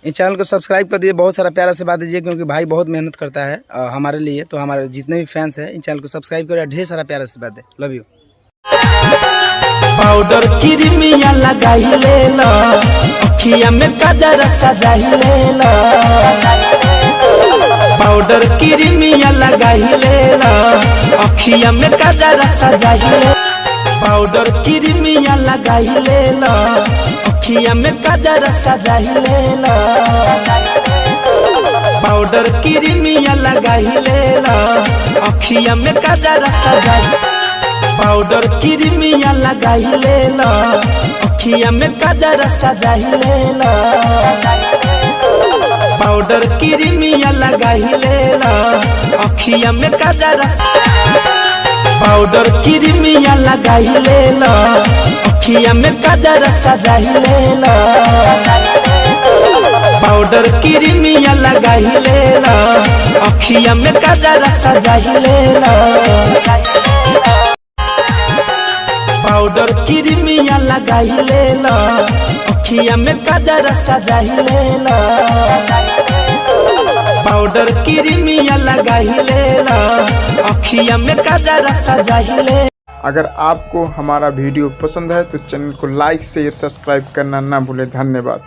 इस channel को subscribe कर दीजिए, बहुत सारा प्यारा से बात दीजिए, क्योंकि भाई बहुत मेहनत करता है हमारे लिए। तो हमारे जितने भी फैंस हैं इन चैनल को सब्सक्राइब करिए, ढेर सारा प्यारा से बात दे। Love you. पाउडर क्रीमिया लगाई ले लो, अखिया में काजर सजाई ले लो। पाउडर क्रीमिया लगाई ले लो, अखिया में काजर सजाई ले। पाउडर क्रीमिया लगाई ले लो, अखिया में काजर सजाई ले लो। पाउडर क्रीमिया लगाई ले लो, अखिया में काजर सजाई। पाउडर क्रीमिया लगाई ले लो, अखिया में काजर सजाई ले लो। पाउडर क्रीमिया लगाई ले लो, अखिया में काजर। पाउडर क्रीमिया लगाई ले लो, अखिया में काजर सजाई ले लो। पाउडर क्रीमिया लगाई ले लो, अखिया में काजर सजाई ले लो। पाउडर क्रीमिया लगाई ले लो, अखिया में काजर सजाई ले लो। पाउडर क्रीमिया लगाई ले लो, अखिया में काजर सजाई ले। अगर आपको हमारा वीडियो पसंद है तो चैनल को लाइक शेयर सब्सक्राइब करना ना भूलें। धन्यवाद।